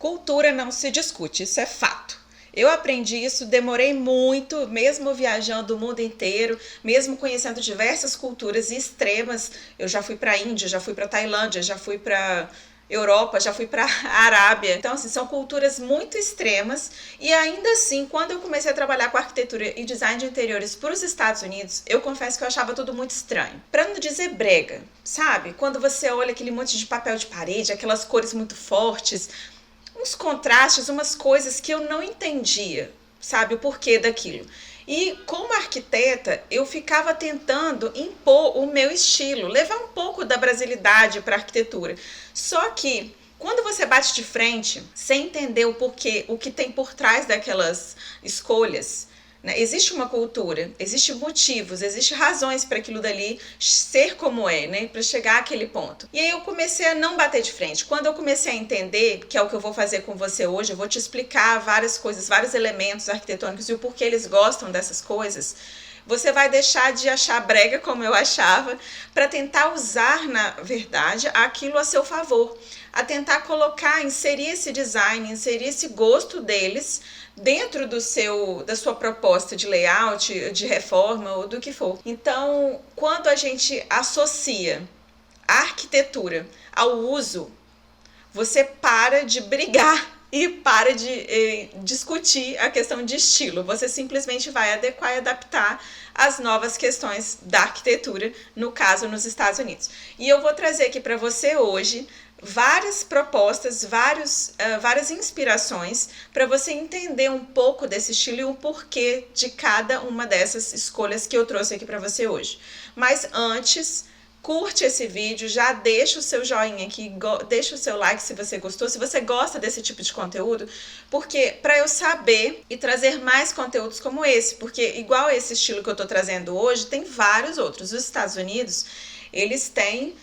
Cultura não se discute, isso é fato. Eu aprendi isso, demorei muito, mesmo viajando o mundo inteiro, mesmo conhecendo diversas culturas extremas. Eu já fui para a Índia, já fui para a Tailândia, já fui para Europa, já fui para a Arábia. Então, assim, são culturas muito extremas. E ainda assim, quando eu comecei a trabalhar com arquitetura e design de interiores para os Estados Unidos, eu confesso que eu achava tudo muito estranho. Para não dizer brega, sabe? Quando você olha aquele monte de papel de parede, aquelas cores muito fortes, uns contrastes, umas coisas que eu não entendia, sabe, o porquê daquilo. E como arquiteta, eu ficava tentando impor o meu estilo, levar um pouco da brasilidade para a arquitetura. Só que quando você bate de frente, sem entender o porquê, o que tem por trás daquelas escolhas, né? Existe uma cultura, existem motivos, existem razões para aquilo dali ser como é, né? Para chegar àquele ponto. E aí eu comecei a não bater de frente. Quando eu comecei a entender, que é o que eu vou fazer com você hoje, eu vou te explicar várias coisas, vários elementos arquitetônicos e o porquê eles gostam dessas coisas. Você vai deixar de achar brega como eu achava, para tentar usar, na verdade, aquilo a seu favor. A tentar colocar, inserir esse design, inserir esse gosto deles dentro da sua proposta de layout, de reforma ou do que for. Então, quando a gente associa a arquitetura ao uso, você para de brigar e para de discutir a questão de estilo. Você simplesmente vai adequar e adaptar as novas questões da arquitetura, no caso nos Estados Unidos. E eu vou trazer aqui para você hoje várias propostas, várias inspirações para você entender um pouco desse estilo e o porquê de cada uma dessas escolhas que eu trouxe aqui para você hoje. Mas antes, curte esse vídeo, já deixa o seu joinha aqui, deixa o seu like se você gostou, se você gosta desse tipo de conteúdo, porque para eu saber e trazer mais conteúdos como esse, porque igual esse estilo que eu tô trazendo hoje, tem vários outros. Os Estados Unidos, eles têm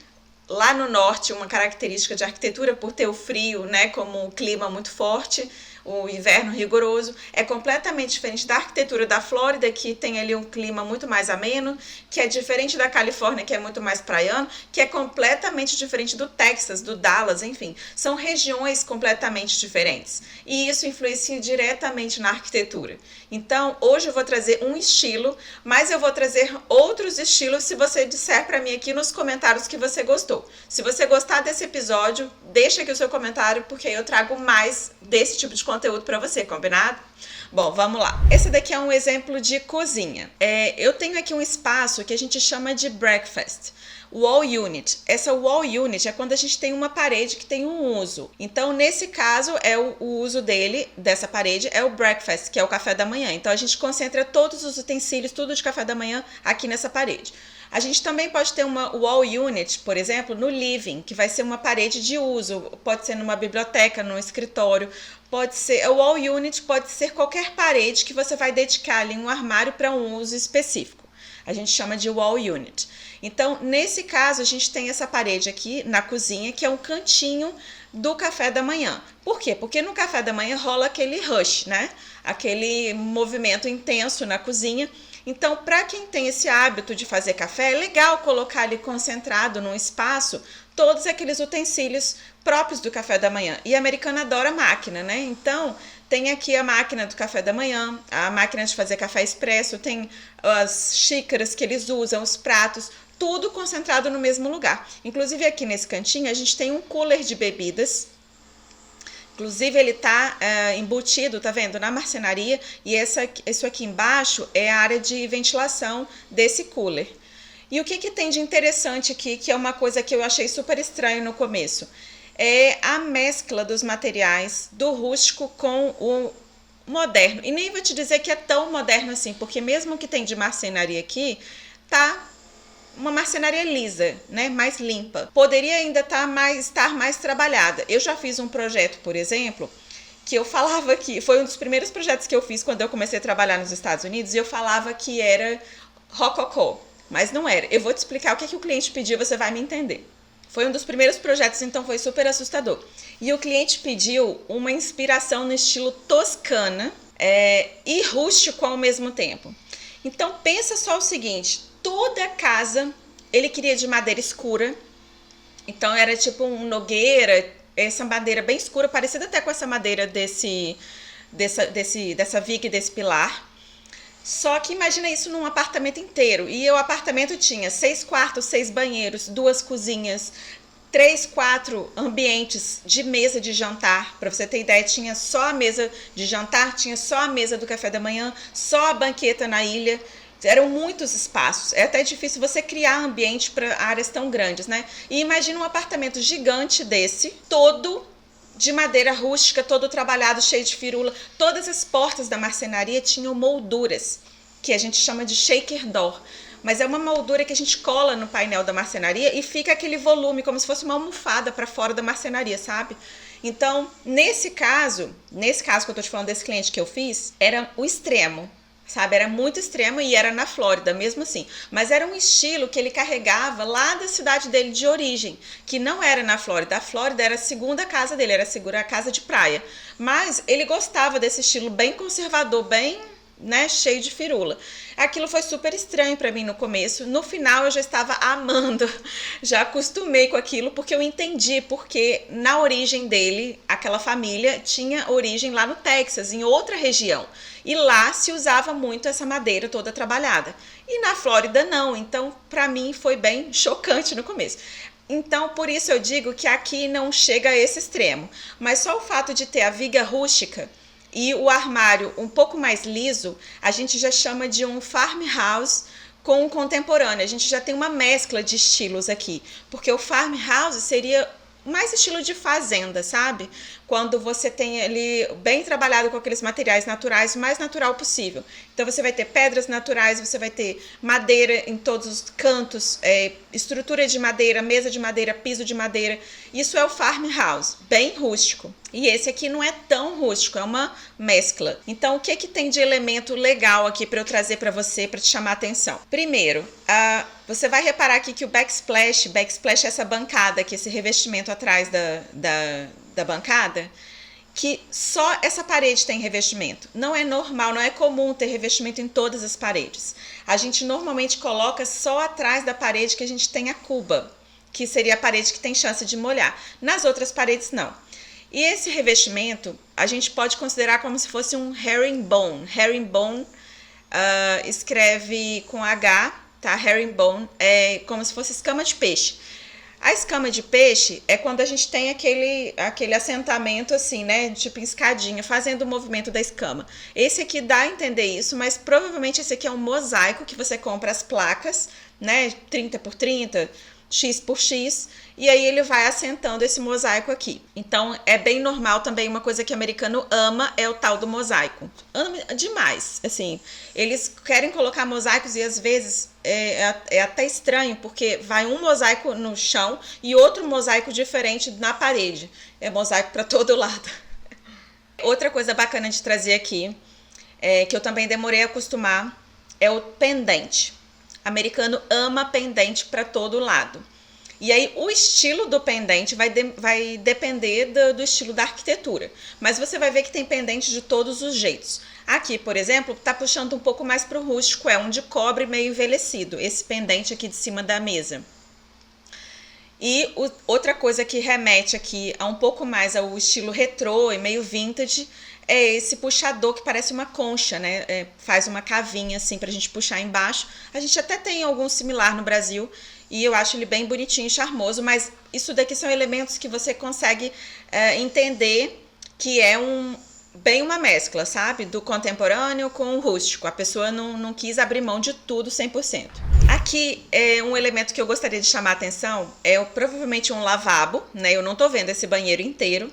lá no norte uma característica de arquitetura por ter o frio, né, como um clima muito forte, o inverno rigoroso, é completamente diferente da arquitetura da Flórida, que tem ali um clima muito mais ameno, que é diferente da Califórnia, que é muito mais praiano, que é completamente diferente do Texas, do Dallas, enfim, são regiões completamente diferentes, e isso influencia diretamente na arquitetura. Então, hoje eu vou trazer um estilo, mas eu vou trazer outros estilos se você disser para mim aqui nos comentários que você gostou. Se você gostar desse episódio, deixa aqui o seu comentário, porque eu trago mais desse tipo de conteúdo para você, combinado? Bom, vamos lá. Esse daqui é um exemplo de cozinha. Eu tenho aqui um espaço que a gente chama de breakfast. Wall unit. Essa wall unit é quando a gente tem uma parede que tem um uso. Então, nesse caso, o uso dessa parede, é o breakfast, que é o café da manhã. Então, a gente concentra todos os utensílios, tudo de café da manhã aqui nessa parede. A gente também pode ter uma wall unit, por exemplo, no living, que vai ser uma parede de uso. Pode ser numa biblioteca, num escritório. Pode ser, a wall unit pode ser qualquer parede que você vai dedicar ali um armário para um uso específico. A gente chama de wall unit. Então, nesse caso, a gente tem essa parede aqui na cozinha, que é um cantinho do café da manhã. Por quê? Porque no café da manhã rola aquele rush, né? Aquele movimento intenso na cozinha. Então, para quem tem esse hábito de fazer café, é legal colocar ali concentrado num espaço todos aqueles utensílios próprios do café da manhã. E a americana adora máquina, né? Então, tem aqui a máquina do café da manhã, a máquina de fazer café expresso, tem as xícaras que eles usam, os pratos, tudo concentrado no mesmo lugar. Inclusive aqui nesse cantinho a gente tem um cooler de bebidas. Inclusive ele tá embutido, tá vendo, na marcenaria, e isso aqui embaixo é a área de ventilação desse cooler. E o que tem de interessante aqui, que é uma coisa que eu achei super estranho no começo, é a mescla dos materiais do rústico com o moderno. E nem vou te dizer que é tão moderno assim, porque mesmo que tem de marcenaria aqui, tá uma marcenaria lisa, né, mais limpa. Poderia ainda estar mais trabalhada. Eu já fiz um projeto, por exemplo, que eu falava que foi um dos primeiros projetos que eu fiz quando eu comecei a trabalhar nos Estados Unidos, e eu falava que era rococó, mas não era. Eu vou te explicar o que o cliente pediu, você vai me entender. Foi um dos primeiros projetos, então foi super assustador. E o cliente pediu uma inspiração no estilo toscana e rústico ao mesmo tempo. Então pensa só o seguinte, toda a casa ele queria de madeira escura, então era tipo um nogueira, essa madeira bem escura, parecida até com essa madeira dessa viga e desse pilar. Só que imagina isso num apartamento inteiro. E o apartamento tinha 6 quartos, 6 banheiros, 2 cozinhas, 3, 4 ambientes de mesa de jantar. Para você ter ideia, tinha só a mesa de jantar, tinha só a mesa do café da manhã, só a banqueta na ilha. Eram muitos espaços. É até difícil você criar ambiente para áreas tão grandes, né? E imagina um apartamento gigante desse, todo de madeira rústica, todo trabalhado, cheio de firula. Todas as portas da marcenaria tinham molduras, que a gente chama de shaker door. Mas é uma moldura que a gente cola no painel da marcenaria e fica aquele volume, como se fosse uma almofada para fora da marcenaria, sabe? Então, nesse caso que eu tô te falando desse cliente que eu fiz, era o extremo. Sabe, era muito extremo e era na Flórida, mesmo assim. Mas era um estilo que ele carregava lá da cidade dele de origem, que não era na Flórida. A Flórida era a segunda casa dele, era a casa de praia. Mas ele gostava desse estilo bem conservador, bem, né, cheio de firula. Aquilo foi super estranho para mim no começo. No final eu já estava amando, já acostumei com aquilo, porque eu entendi porque na origem dele, aquela família tinha origem lá no Texas, em outra região. E lá se usava muito essa madeira toda trabalhada. E na Flórida não, então para mim foi bem chocante no começo. Então, por isso eu digo que aqui não chega a esse extremo. Mas só o fato de ter a viga rústica e o armário um pouco mais liso, a gente já chama de um farmhouse com um contemporâneo. A gente já tem uma mescla de estilos aqui, porque o farmhouse seria mais estilo de fazenda, sabe? Quando você tem ele bem trabalhado com aqueles materiais naturais, o mais natural possível. Então você vai ter pedras naturais, você vai ter madeira em todos os cantos, estrutura de madeira, mesa de madeira, piso de madeira. Isso é o farmhouse, bem rústico. E esse aqui não é tão rústico, é uma mescla. Então o que tem de elemento legal aqui para eu trazer para você, para te chamar a atenção? Primeiro, você vai reparar aqui que o backsplash é essa bancada aqui, esse revestimento atrás da bancada, que só essa parede tem revestimento. Não é normal, não é comum ter revestimento em todas as paredes. A gente normalmente coloca só atrás da parede que a gente tem a cuba, que seria a parede que tem chance de molhar. Nas outras paredes, não. E esse revestimento, a gente pode considerar como se fosse um herringbone. Herringbone escreve com H, tá? Herringbone é como se fosse escama de peixe. A escama de peixe é quando a gente tem aquele assentamento assim, né, tipo escadinha, fazendo o movimento da escama. Esse aqui dá a entender isso, mas provavelmente esse aqui é um mosaico que você compra as placas, né, 30 por 30, X por X, e aí ele vai assentando esse mosaico aqui. Então é bem normal também, uma coisa que o americano ama é o tal do mosaico. Ama demais, assim, eles querem colocar mosaicos e às vezes é até estranho, porque vai um mosaico no chão e outro mosaico diferente na parede. É mosaico para todo lado. Outra coisa bacana de trazer aqui, que eu também demorei a acostumar, é o pendente. Americano ama pendente para todo lado. E aí o estilo do pendente vai depender do estilo da arquitetura. Mas você vai ver que tem pendente de todos os jeitos. Aqui, por exemplo, tá puxando um pouco mais para o rústico, é um de cobre meio envelhecido, esse pendente aqui de cima da mesa. E outra coisa que remete aqui a um pouco mais ao estilo retrô e meio vintage é esse puxador que parece uma concha, né? Faz uma cavinha assim pra gente puxar embaixo. A gente até tem algum similar no Brasil e eu acho ele bem bonitinho e charmoso, mas isso daqui são elementos que você consegue entender que é bem uma mescla, sabe? Do contemporâneo com o rústico. A pessoa não quis abrir mão de tudo 100%. Aqui é um elemento que eu gostaria de chamar a atenção, provavelmente um lavabo, né? Eu não tô vendo esse banheiro inteiro,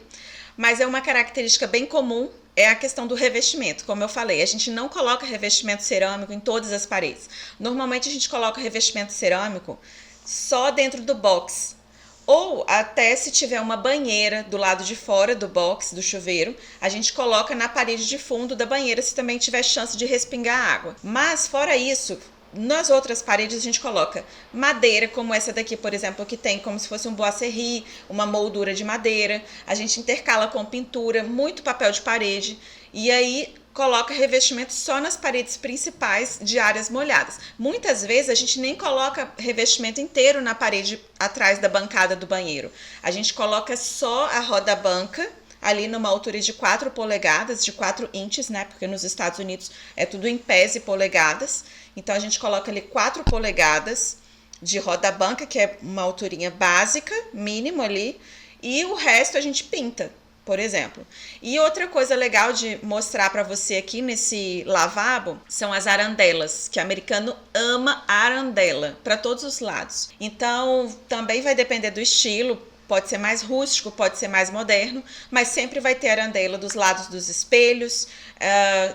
mas é uma característica bem comum, é a questão do revestimento. Como eu falei, a gente não coloca revestimento cerâmico em todas as paredes. Normalmente a gente coloca revestimento cerâmico só dentro do box, ou até se tiver uma banheira do lado de fora do box, do chuveiro, a gente coloca na parede de fundo da banheira se também tiver chance de respingar água. Mas fora isso, nas outras paredes a gente coloca madeira, como essa daqui, por exemplo, que tem como se fosse um boisserie, uma moldura de madeira. A gente intercala com pintura, muito papel de parede. E aí coloca revestimento só nas paredes principais de áreas molhadas. Muitas vezes a gente nem coloca revestimento inteiro na parede atrás da bancada do banheiro. A gente coloca só a roda-banca, ali numa altura de 4 polegadas, de 4 inches, né? Porque nos Estados Unidos é tudo em pés e polegadas. Então a gente coloca ali 4 polegadas de roda-banca, que é uma alturinha básica, mínimo ali, e o resto a gente pinta, por exemplo. E outra coisa legal de mostrar para você aqui nesse lavabo são as arandelas, que o americano ama arandela para todos os lados. Então também vai depender do estilo. Pode ser mais rústico, pode ser mais moderno, mas sempre vai ter arandela dos lados dos espelhos.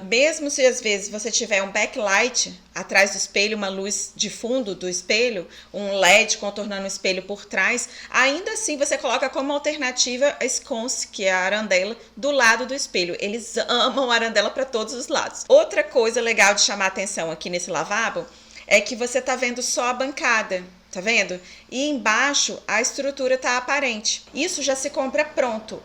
Mesmo se às vezes você tiver um backlight atrás do espelho, uma luz de fundo do espelho, um LED contornando o espelho por trás, ainda assim você coloca como alternativa a sconce, que é a arandela, do lado do espelho. Eles amam a arandela para todos os lados. Outra coisa legal de chamar a atenção aqui nesse lavabo é que você tá vendo só a bancada. Tá vendo? E embaixo a estrutura tá aparente. Isso já se compra pronto.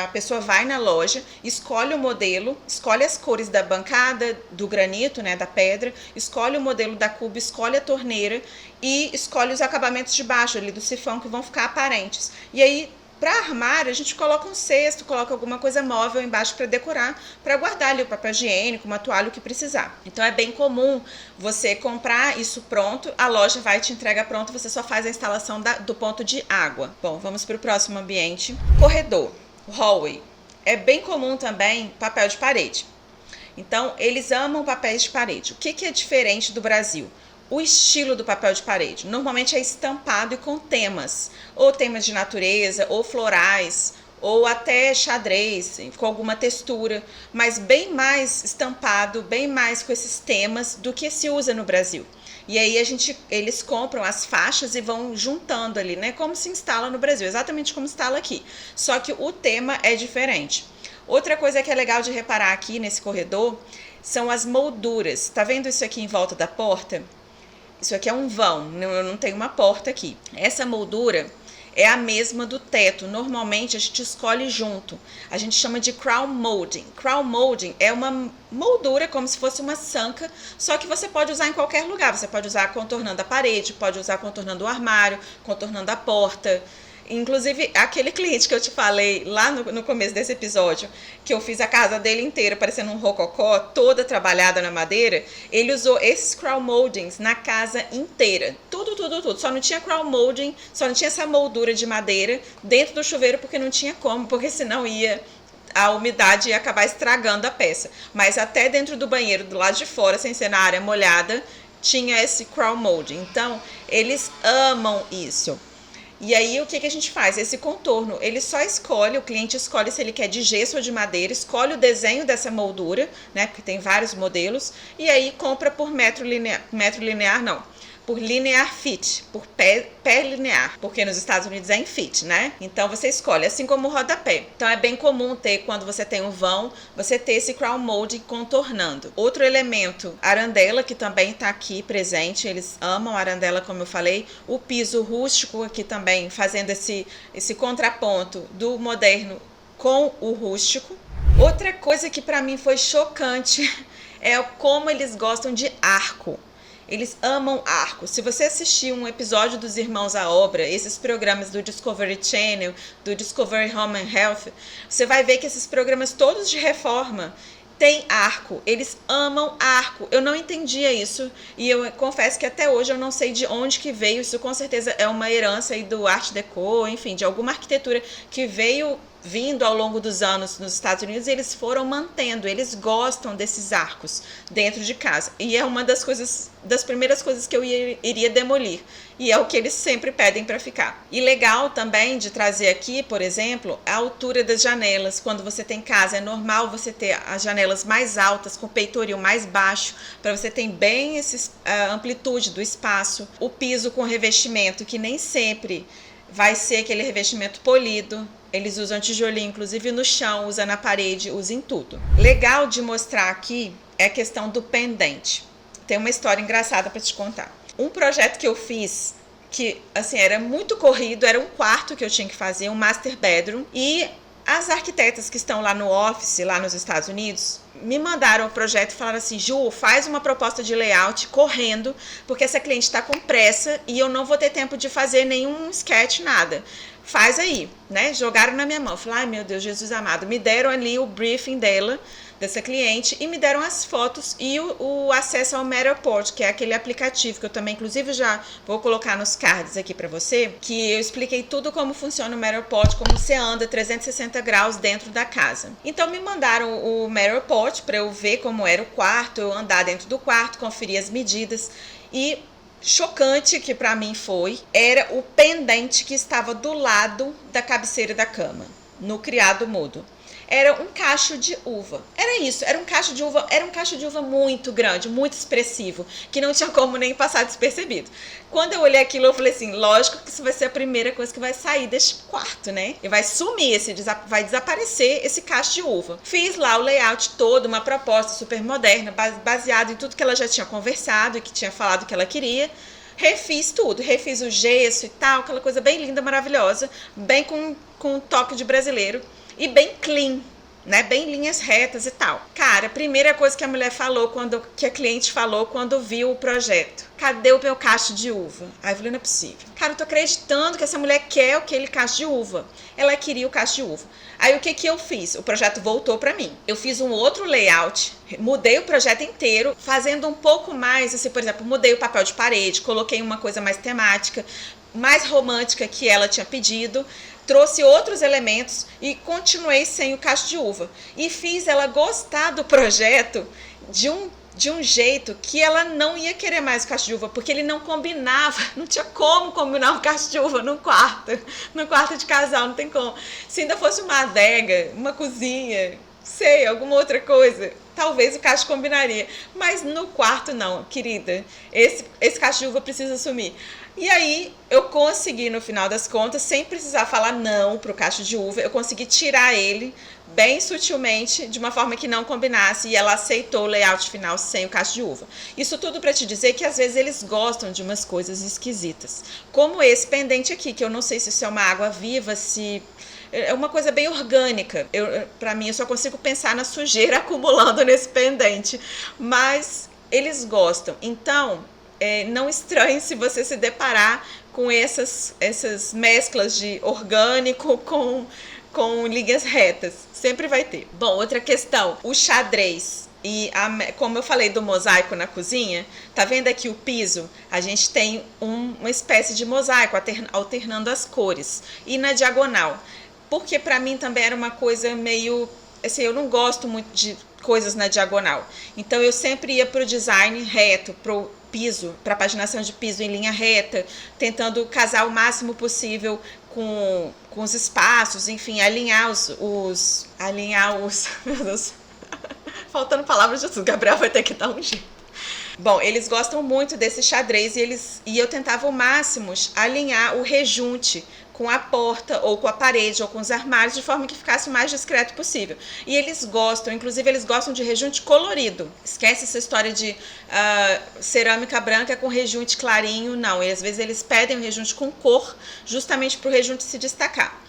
A pessoa vai na loja, escolhe o modelo, escolhe as cores da bancada, do granito, né, da pedra, escolhe o modelo da cuba, escolhe a torneira e escolhe os acabamentos de baixo ali do sifão que vão ficar aparentes. E aí, para armário, a gente coloca um cesto, coloca alguma coisa móvel embaixo para decorar, para guardar ali o papel higiênico, uma toalha, o que precisar. Então é bem comum você comprar isso pronto, a loja vai te entregar pronto, você só faz a instalação do ponto de água. Bom, vamos para o próximo ambiente. Corredor, hallway. É bem comum também papel de parede. Então, eles amam papéis de parede. O que é diferente do Brasil? O estilo do papel de parede. Normalmente é estampado e com temas, ou temas de natureza, ou florais, ou até xadrez, com alguma textura, mas bem mais estampado, bem mais com esses temas do que se usa no Brasil. E aí eles compram as faixas e vão juntando ali, né? Como se instala no Brasil, exatamente como instala aqui. Só que o tema é diferente. Outra coisa que é legal de reparar aqui nesse corredor são as molduras. Tá vendo isso aqui em volta da porta? Isso aqui é um vão, não tem uma porta aqui. Essa moldura é a mesma do teto. Normalmente a gente escolhe junto. A gente chama de crown molding. Crown molding é uma moldura como se fosse uma sanca, só que você pode usar em qualquer lugar. Você pode usar contornando a parede, pode usar contornando o armário, contornando a porta. Inclusive, aquele cliente que eu te falei lá no começo desse episódio, que eu fiz a casa dele inteira parecendo um rococó, toda trabalhada na madeira, ele usou esses crown moldings na casa inteira. Tudo. Só não tinha crown molding, só não tinha essa moldura de madeira dentro do chuveiro, porque não tinha como, porque senão a umidade ia acabar estragando a peça. Mas até dentro do banheiro, do lado de fora, sem ser na área molhada, tinha esse crown molding. Então, eles amam isso. E aí, o que a gente faz? Esse contorno, ele só escolhe, o cliente escolhe se ele quer de gesso ou de madeira, escolhe o desenho dessa moldura, né? Porque tem vários modelos, e aí compra por por linear feet, por pé linear, porque nos Estados Unidos é em feet, né? Então você escolhe, assim como o rodapé. Então é bem comum ter, quando você tem um vão, você ter esse crown molding contornando. Outro elemento, arandela, que também está aqui presente, eles amam arandela, como eu falei. O piso rústico aqui também, fazendo esse contraponto do moderno com o rústico. Outra coisa que para mim foi chocante é como eles gostam de arco. Eles amam arco. Se você assistir um episódio dos Irmãos à Obra, esses programas do Discovery Channel, do Discovery Home and Health, você vai ver que esses programas todos de reforma têm arco. Eles amam arco. Eu não entendia isso e eu confesso que até hoje eu não sei de onde que veio. Isso com certeza é uma herança aí do Art Deco, enfim, de alguma arquitetura que veio vindo ao longo dos anos nos Estados Unidos, e eles foram mantendo, eles gostam desses arcos dentro de casa, e é uma das primeiras coisas que eu iria demolir, e é o que eles sempre pedem para ficar. E legal também de trazer aqui, por exemplo, a altura das janelas. Quando você tem casa, é normal você ter as janelas mais altas, com o peitoril mais baixo, para você ter bem a amplitude do espaço. O piso com revestimento, que nem sempre vai ser aquele revestimento polido. Eles usam tijolinho, inclusive no chão, usa na parede, usa em tudo. Legal de mostrar aqui é a questão do pendente. Tem uma história engraçada para te contar. Um projeto que eu fiz, que assim era muito corrido, era um quarto que eu tinha que fazer, um master bedroom, e As arquitetas que estão lá no office, lá nos Estados Unidos, me mandaram o projeto e falaram assim: Ju, faz uma proposta de layout correndo, porque essa cliente está com pressa e eu não vou ter tempo de fazer nenhum sketch, nada. Faz aí, né? Jogaram na minha mão. Falei, ai meu Deus, Jesus amado. Me deram ali o briefing dessa cliente, e me deram as fotos e o acesso ao Matterport, que é aquele aplicativo que eu também, inclusive, já vou colocar nos cards aqui para você, que eu expliquei tudo como funciona o Matterport, como você anda 360 graus dentro da casa. Então me mandaram o Matterport para eu ver como era o quarto, eu andar dentro do quarto, conferir as medidas, e chocante que para mim era o pendente que estava do lado da cabeceira da cama, no criado mudo. Era um cacho de uva. Era isso, era um cacho de uva muito grande, muito expressivo, que não tinha como nem passar despercebido. Quando eu olhei aquilo, eu falei assim, lógico que isso vai ser a primeira coisa que vai sair deste quarto, né? E vai sumir, vai desaparecer esse cacho de uva. Fiz lá o layout todo, uma proposta super moderna, baseado em tudo que ela já tinha conversado e que tinha falado que ela queria. Refiz tudo, refiz o gesso e tal, aquela coisa bem linda, maravilhosa, bem com um toque de brasileiro. E bem clean, né? Bem linhas retas e tal. Cara, a primeira coisa que que a cliente falou quando viu o projeto: cadê o meu cacho de uva? Aí eu falei, não é possível. Cara, eu tô acreditando que essa mulher quer aquele cacho de uva. Ela queria o cacho de uva. Aí o que eu fiz? O projeto voltou pra mim. Eu fiz um outro layout, mudei o projeto inteiro, fazendo um pouco mais, assim, por exemplo, mudei o papel de parede, coloquei uma coisa mais temática, mais romântica que ela tinha pedido, trouxe outros elementos e continuei sem o cacho de uva. E fiz ela gostar do projeto de um jeito que ela não ia querer mais o cacho de uva, porque ele não combinava, não tinha como combinar um cacho de uva no quarto de casal, não tem como. Se ainda fosse uma adega, uma cozinha, sei, alguma outra coisa, talvez o cacho combinaria, mas no quarto não, querida, esse cacho de uva precisa sumir. E aí eu consegui, no final das contas, sem precisar falar não pro cacho de uva, eu consegui tirar ele bem sutilmente, de uma forma que não combinasse, e ela aceitou o layout final sem o cacho de uva. Isso tudo para te dizer que às vezes eles gostam de umas coisas esquisitas, como esse pendente aqui, que eu não sei se isso é uma água viva, se é uma coisa bem orgânica. Para mim, eu só consigo pensar na sujeira acumulando nesse pendente, mas eles gostam. Então, não estranhe se você se deparar com essas mesclas de orgânico com linhas retas. Sempre vai ter. Bom, outra questão, o xadrez. E como eu falei do mosaico na cozinha, tá vendo aqui o piso? A gente tem uma espécie de mosaico alternando as cores. E na diagonal, porque para mim também era uma coisa meio, assim, eu não gosto muito de coisas na diagonal. Então eu sempre ia pro design reto, pro piso, para paginação de piso em linha reta, tentando casar o máximo possível com os espaços, enfim, alinhar os meu Deus, faltando palavras de tudo, Gabriel vai ter que dar um jeito. Bom, eles gostam muito desse xadrez e eu tentava ao máximo alinhar o rejunte com a porta, ou com a parede, ou com os armários, de forma que ficasse o mais discreto possível. E eles gostam, inclusive eles gostam de rejunte colorido. Esquece essa história de cerâmica branca com rejunte clarinho, não. E às vezes eles pedem o rejunte com cor, justamente para o rejunte se destacar.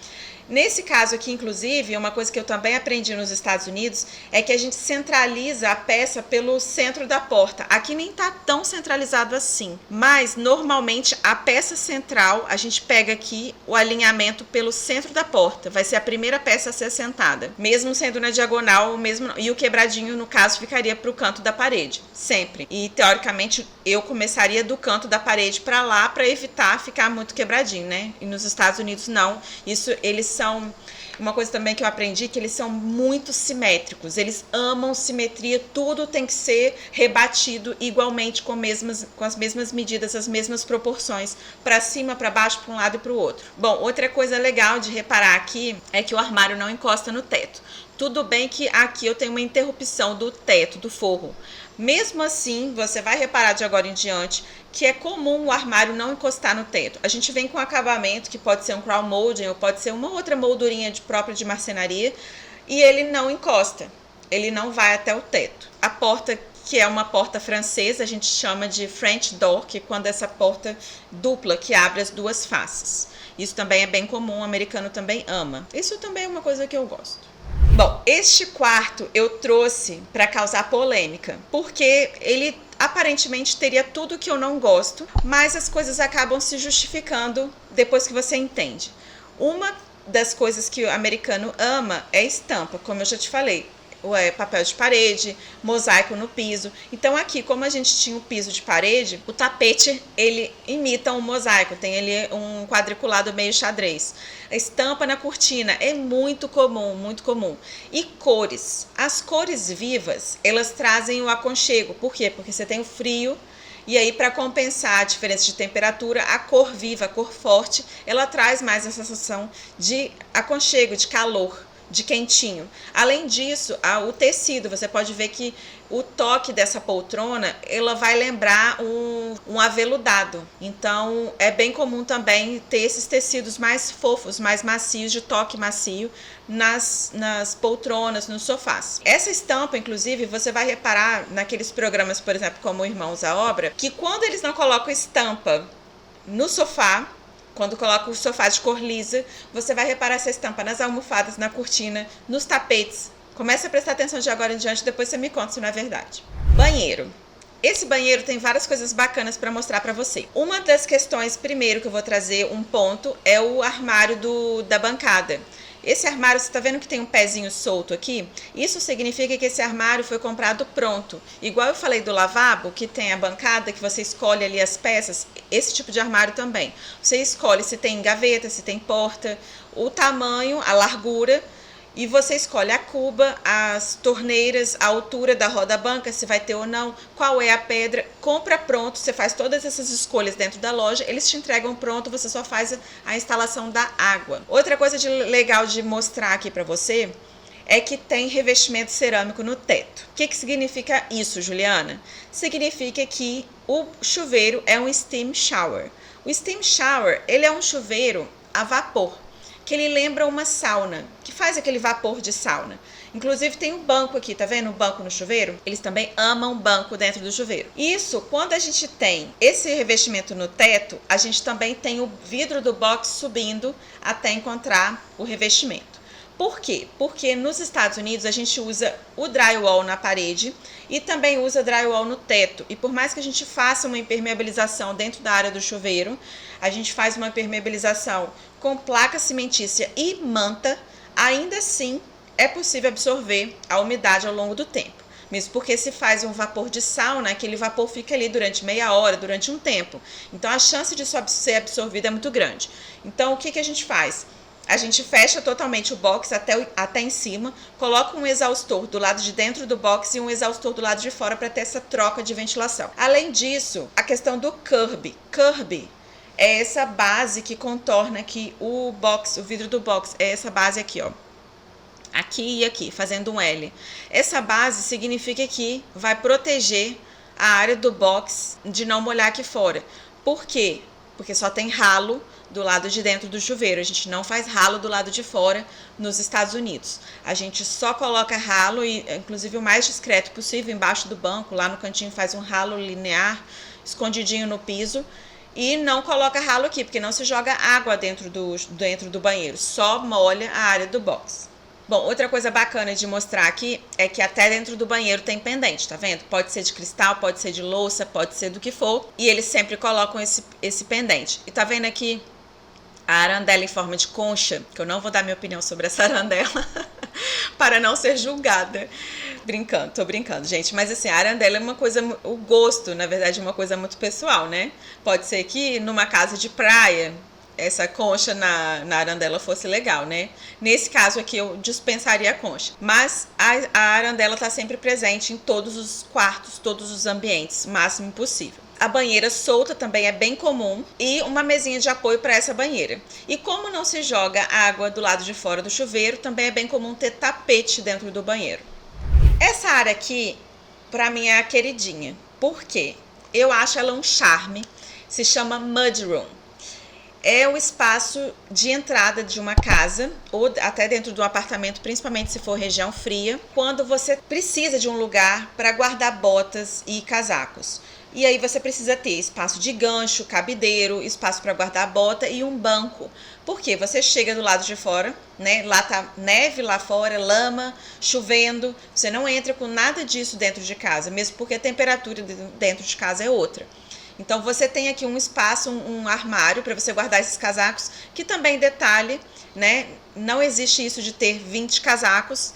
Nesse caso aqui, inclusive, uma coisa que eu também aprendi nos Estados Unidos é que a gente centraliza a peça pelo centro da porta. Aqui nem tá tão centralizado assim, mas normalmente a peça central, a gente pega aqui o alinhamento pelo centro da porta. Vai ser a primeira peça a ser assentada, mesmo sendo na diagonal, e o quebradinho, no caso, ficaria para o canto da parede, sempre. E, teoricamente, eu começaria do canto da parede para lá, para evitar ficar muito quebradinho, né? E nos Estados Unidos, não. Isso, eles são, uma coisa também que eu aprendi, que eles são muito simétricos, eles amam simetria, tudo tem que ser rebatido igualmente com as mesmas medidas, as mesmas proporções, para cima, para baixo, para um lado e para o outro. Bom, outra coisa legal de reparar aqui é que o armário não encosta no teto. Tudo bem que aqui eu tenho uma interrupção do teto, do forro. Mesmo assim, você vai reparar de agora em diante que é comum o armário não encostar no teto. A gente vem com acabamento, que pode ser um crown molding ou pode ser uma outra moldurinha própria de marcenaria, e ele não encosta, ele não vai até o teto. A porta que é uma porta francesa, a gente chama de French door, que é quando essa porta dupla, que abre as duas faces. Isso também é bem comum, o americano também ama. Isso também é uma coisa que eu gosto. Bom, este quarto eu trouxe para causar polêmica, porque ele aparentemente teria tudo que eu não gosto, mas as coisas acabam se justificando depois que você entende. Uma das coisas que o americano ama é estampa, como eu já te falei. Papel de parede, mosaico no piso. Então aqui, como a gente tinha o piso de parede, o tapete, ele imita um mosaico, tem ali um quadriculado meio xadrez. A estampa na cortina é muito comum, muito comum. E cores. As cores vivas, elas trazem o aconchego. Por quê? Porque você tem o frio, e aí, para compensar a diferença de temperatura, a cor viva, a cor forte, ela traz mais a sensação de aconchego, de calor, de quentinho. Além disso, o tecido, você pode ver que o toque dessa poltrona, ela vai lembrar um aveludado. Então, é bem comum também ter esses tecidos mais fofos, mais macios, de toque macio, nas poltronas, nos sofás. Essa estampa, inclusive, você vai reparar naqueles programas, por exemplo, como Irmãos à Obra, que quando eles não colocam estampa no sofá, quando coloca o sofá de cor lisa, você vai reparar essa estampa nas almofadas, na cortina, nos tapetes. Comece a prestar atenção de agora em diante, depois você me conta se não é verdade. Banheiro. Esse banheiro tem várias coisas bacanas para mostrar para você. Uma das questões, primeiro, que eu vou trazer um ponto, é o armário da bancada. Esse armário, você está vendo que tem um pezinho solto aqui? Isso significa que esse armário foi comprado pronto. Igual eu falei do lavabo, que tem a bancada, que você escolhe ali as peças, esse tipo de armário também. Você escolhe se tem gaveta, se tem porta, o tamanho, a largura, e você escolhe a cuba, as torneiras, a altura da roda-banca, se vai ter ou não, qual é a pedra. Compra pronto, você faz todas essas escolhas dentro da loja, eles te entregam pronto, você só faz a instalação da água. Outra coisa legal de mostrar aqui para você é que tem revestimento cerâmico no teto. O que significa isso, Juliana? Significa que o chuveiro é um steam shower. O steam shower, ele é um chuveiro a vapor, que ele lembra uma sauna, que faz aquele vapor de sauna. Inclusive tem um banco aqui, tá vendo? Um banco no chuveiro. Eles também amam banco dentro do chuveiro. Isso, quando a gente tem esse revestimento no teto, a gente também tem o vidro do box subindo até encontrar o revestimento. Por quê? Porque nos Estados Unidos a gente usa o drywall na parede e também usa drywall no teto. E por mais que a gente faça uma impermeabilização dentro da área do chuveiro, a gente faz uma impermeabilização com placa cimentícia e manta, ainda assim é possível absorver a umidade ao longo do tempo. Mesmo porque se faz um vapor de sauna, aquele vapor fica ali durante meia hora, durante um tempo. Então a chance de ser absorvido é muito grande. Então o que a gente faz? A gente fecha totalmente o box até em cima, coloca um exaustor do lado de dentro do box e um exaustor do lado de fora para ter essa troca de ventilação. Além disso, a questão do curb. Curb é essa base que contorna aqui o box, o vidro do box. É essa base aqui, ó. Aqui e aqui, fazendo um L. Essa base significa que vai proteger a área do box de não molhar aqui fora. Por quê? Porque só tem ralo do lado de dentro do chuveiro. A gente não faz ralo do lado de fora nos Estados Unidos. A gente só coloca ralo, e inclusive o mais discreto possível, embaixo do banco, lá no cantinho faz um ralo linear, escondidinho no piso, e não coloca ralo aqui, porque não se joga água dentro do banheiro, só molha a área do box. Bom, outra coisa bacana de mostrar aqui é que até dentro do banheiro tem pendente, tá vendo? Pode ser de cristal, pode ser de louça, pode ser do que for, e eles sempre colocam esse pendente. E tá vendo aqui a arandela em forma de concha, que eu não vou dar minha opinião sobre essa arandela para não ser julgada. Tô brincando, gente. Mas assim, a arandela é uma coisa, o gosto, na verdade, é uma coisa muito pessoal, né? Pode ser que numa casa de praia, essa concha na arandela fosse legal, né? Nesse caso aqui eu dispensaria a concha. Mas a arandela tá sempre presente em todos os quartos, todos os ambientes, o máximo possível. A banheira solta também é bem comum e uma mesinha de apoio para essa banheira. E como não se joga água do lado de fora do chuveiro, também é bem comum ter tapete dentro do banheiro. Essa área aqui, para mim, é a queridinha. Por quê? Eu acho ela um charme. Se chama Mudroom. é o espaço de entrada de uma casa ou até dentro do apartamento, principalmente se for região fria, quando você precisa de um lugar para guardar botas e casacos. E aí você precisa ter espaço de gancho, cabideiro, espaço para guardar a bota e um banco. Porque você chega do lado de fora, né? Lá tá neve lá fora, lama, chovendo. Você não entra com nada disso dentro de casa, mesmo porque a temperatura dentro de casa é outra. Então você tem aqui um espaço, um armário para você guardar esses casacos, que também detalhe, né? Não existe isso de ter 20 casacos.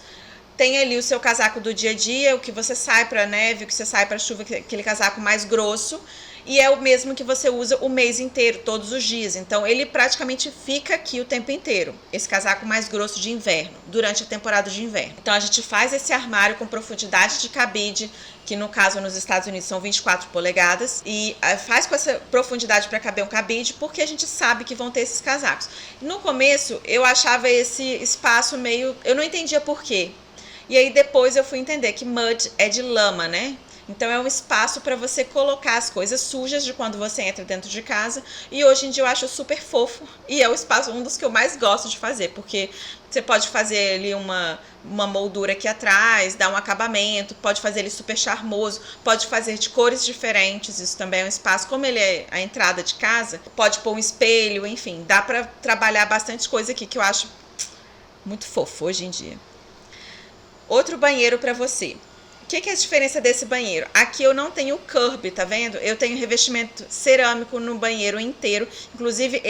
Tem ali o seu casaco do dia a dia, o que você sai para neve, o que você sai para chuva, aquele casaco mais grosso, e é o mesmo que você usa o mês inteiro, todos os dias. Então ele praticamente fica aqui o tempo inteiro, esse casaco mais grosso de inverno, durante a temporada de inverno. Então a gente faz esse armário com profundidade de cabide, que no caso nos Estados Unidos são 24 polegadas, e faz com essa profundidade para caber um cabide, porque a gente sabe que vão ter esses casacos. No começo eu achava esse espaço meio... eu não entendia por quê. E aí depois eu fui entender que mud é de lama, né? Então é um espaço para você colocar as coisas sujas de quando você entra dentro de casa. E hoje em dia eu acho super fofo. E é o espaço, um dos que eu mais gosto de fazer. Porque você pode fazer ali uma moldura aqui atrás, dar um acabamento. Pode fazer ele super charmoso. Pode fazer de cores diferentes. Isso também é um espaço. Como ele é a entrada de casa, pode pôr um espelho, enfim. Dá para trabalhar bastante coisa aqui que eu acho muito fofo hoje em dia. Outro banheiro para você. O que é a diferença desse banheiro? Aqui eu não tenho curb, tá vendo? Eu tenho revestimento cerâmico no banheiro inteiro. Inclusive,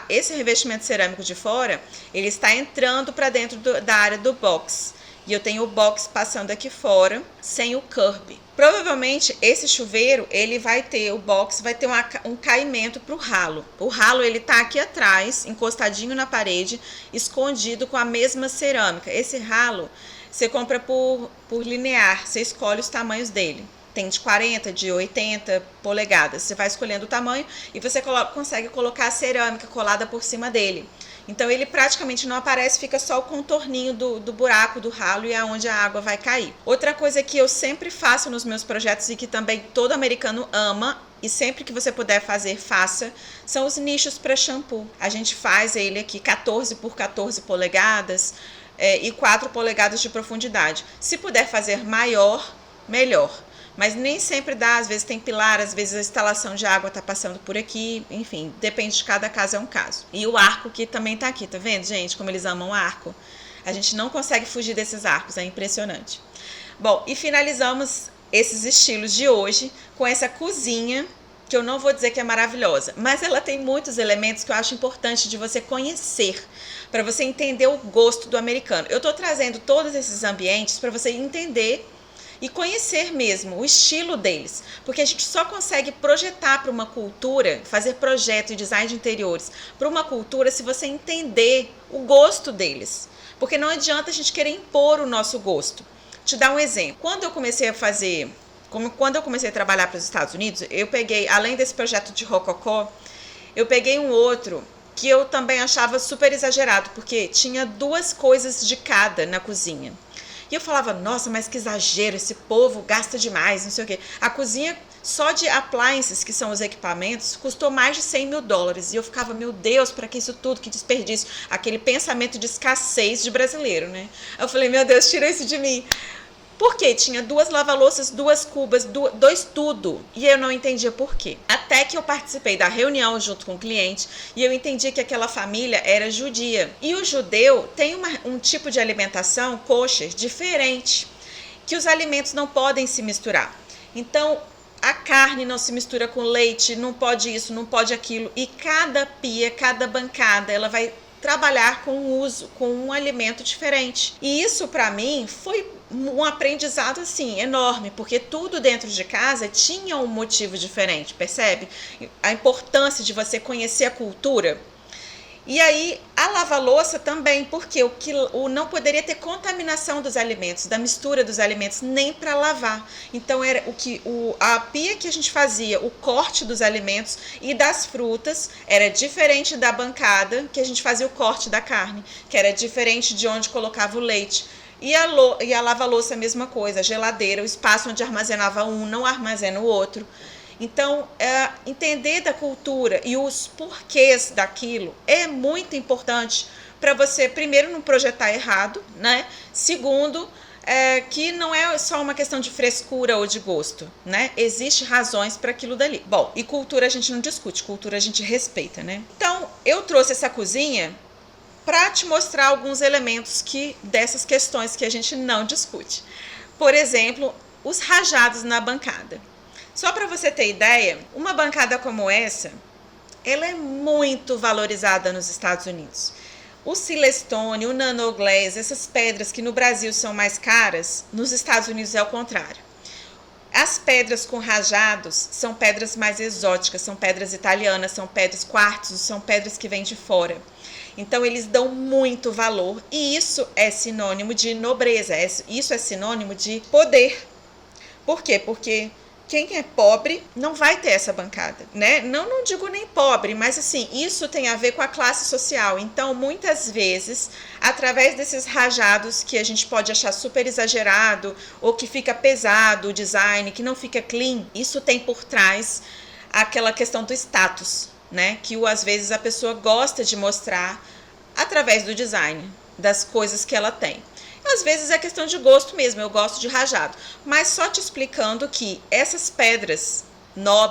esse revestimento cerâmico de fora, ele está entrando para dentro da área do box. E eu tenho o box passando aqui fora, sem o curb. Provavelmente, esse chuveiro, ele vai ter, o box vai ter um caimento para o ralo. O ralo, ele tá aqui atrás, encostadinho na parede, escondido com a mesma cerâmica. Esse ralo... você compra por linear, você escolhe os tamanhos dele. Tem de 40, de 80 polegadas. Você vai escolhendo o tamanho e você consegue colocar a cerâmica colada por cima dele. Então ele praticamente não aparece, fica só o contorninho do buraco do ralo e aonde a água vai cair. Outra coisa que eu sempre faço nos meus projetos e que também todo americano ama, e sempre que você puder fazer, faça, são os nichos para shampoo. A gente faz ele aqui 14 por 14 polegadas, e 4 polegadas de profundidade. Se puder fazer maior, melhor. Mas nem sempre dá, às vezes tem pilar, às vezes a instalação de água está passando por aqui, enfim, depende de cada caso, é um caso. E o arco que também está aqui, tá vendo, gente, como eles amam arco? A gente não consegue fugir desses arcos, é impressionante. Bom, e finalizamos esses estilos de hoje com essa cozinha, que eu não vou dizer que é maravilhosa, mas ela tem muitos elementos que eu acho importante de você conhecer, para você entender o gosto do americano. Eu estou trazendo todos esses ambientes para você entender e conhecer mesmo o estilo deles, porque a gente só consegue projetar para uma cultura, fazer projeto e design de interiores para uma cultura se você entender o gosto deles, porque não adianta a gente querer impor o nosso gosto. Te dar um exemplo. Quando eu comecei a trabalhar para os Estados Unidos, eu peguei, além desse projeto de rococó, eu peguei um outro que eu também achava super exagerado, porque tinha 2 coisas de cada na cozinha. E eu falava, nossa, mas que exagero, esse povo gasta demais, não sei o quê. A cozinha, só de appliances, que são os equipamentos, custou mais de $100 mil. E eu ficava, meu Deus, para que isso tudo, que desperdício. Aquele pensamento de escassez de brasileiro, né? Eu falei, meu Deus, tira isso de mim. Porque tinha 2 lava-louças, 2 cubas, 2 tudo. E eu não entendia por quê. Até que eu participei da reunião junto com o cliente e eu entendi que aquela família era judia. E o judeu tem um tipo de alimentação, kosher, diferente. Que os alimentos não podem se misturar. Então, a carne não se mistura com leite, não pode isso, não pode aquilo. E cada pia, cada bancada, ela vai trabalhar com um alimento diferente. E isso, para mim, foi um aprendizado assim enorme, porque tudo dentro de casa tinha um motivo diferente, percebe? A importância de você conhecer a cultura. E aí a lava-louça também, porque não poderia ter contaminação dos alimentos, da mistura dos alimentos, nem para lavar. Então era a pia que a gente fazia, o corte dos alimentos e das frutas era diferente da bancada que a gente fazia o corte da carne, que era diferente de onde colocava o leite. E a lava-louça a mesma coisa, a geladeira, o espaço onde armazenava um não armazena o outro. Então, entender da cultura e os porquês daquilo é muito importante para você, primeiro, não projetar errado, né? Segundo, que não é só uma questão de frescura ou de gosto, né? Existem razões para aquilo dali. Bom, e cultura a gente não discute, cultura a gente respeita, né? Então, eu trouxe essa cozinha para te mostrar alguns elementos dessas questões que a gente não discute. Por exemplo, os rajados na bancada. Só para você ter ideia, uma bancada como essa, ela é muito valorizada nos Estados Unidos. O silestone, o nanoglass, essas pedras que no Brasil são mais caras, nos Estados Unidos é o contrário. As pedras com rajados são pedras mais exóticas, são pedras italianas, são pedras quartzos, são pedras que vêm de fora. Então eles dão muito valor e isso é sinônimo de nobreza, isso é sinônimo de poder. Por quê? Porque quem é pobre não vai ter essa bancada, né? Não digo nem pobre, mas assim, isso tem a ver com a classe social. Então, muitas vezes, através desses rajados que a gente pode achar super exagerado ou que fica pesado o design, que não fica clean, isso tem por trás aquela questão do status, né? Que às vezes a pessoa gosta de mostrar através do design, das coisas que ela tem. Às vezes é questão de gosto mesmo, eu gosto de rajado. Mas só te explicando que essas pedras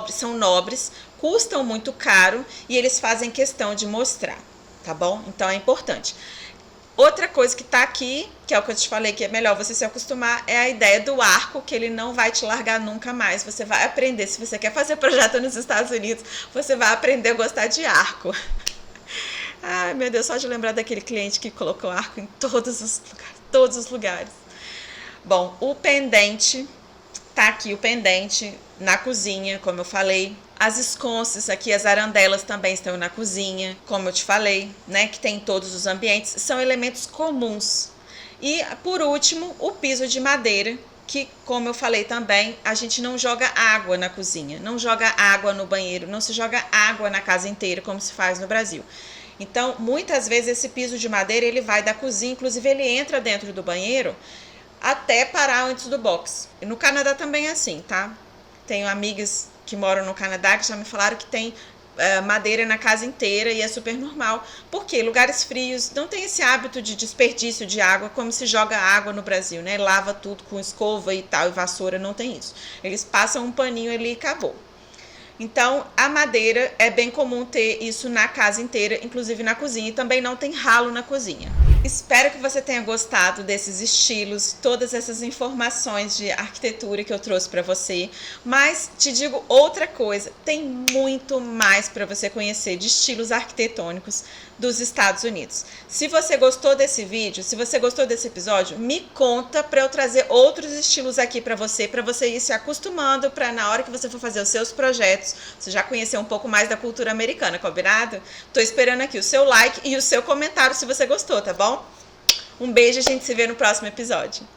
são nobres, custam muito caro e eles fazem questão de mostrar, tá bom? Então é importante. Outra coisa que tá aqui, que é o que eu te falei que é melhor você se acostumar, é a ideia do arco, que ele não vai te largar nunca mais. Você vai aprender, se você quer fazer projeto nos Estados Unidos, você vai aprender a gostar de arco. Ai, meu Deus, só de lembrar daquele cliente que colocou arco em todos os lugares. Bom, o pendente, tá aqui o pendente na cozinha, como eu falei. As esconces aqui, as arandelas também estão na cozinha, como eu te falei, né, que tem em todos os ambientes, são elementos comuns. E, por último, o piso de madeira, que, como eu falei também, a gente não joga água na cozinha, não joga água no banheiro, não se joga água na casa inteira, como se faz no Brasil. Então, muitas vezes esse piso de madeira, ele vai da cozinha, inclusive ele entra dentro do banheiro até parar antes do box. E no Canadá também é assim, tá? Tenho amigas que moram no Canadá que já me falaram que tem madeira na casa inteira e é super normal. Porque lugares frios não tem esse hábito de desperdício de água como se joga água no Brasil, né? Lava tudo com escova e tal, e vassoura, não tem isso. Eles passam um paninho ali e acabou. Então, a madeira é bem comum ter isso na casa inteira, inclusive na cozinha, e também não tem ralo na cozinha. Espero que você tenha gostado desses estilos, todas essas informações de arquitetura que eu trouxe para você, mas te digo outra coisa, tem muito mais para você conhecer de estilos arquitetônicos dos Estados Unidos. Se você gostou desse vídeo, se você gostou desse episódio, me conta para eu trazer outros estilos aqui para você ir se acostumando para na hora que você for fazer os seus projetos, você já conhecer um pouco mais da cultura americana, combinado? Tô esperando aqui o seu like e o seu comentário se você gostou, tá bom? Um beijo, a gente se vê no próximo episódio.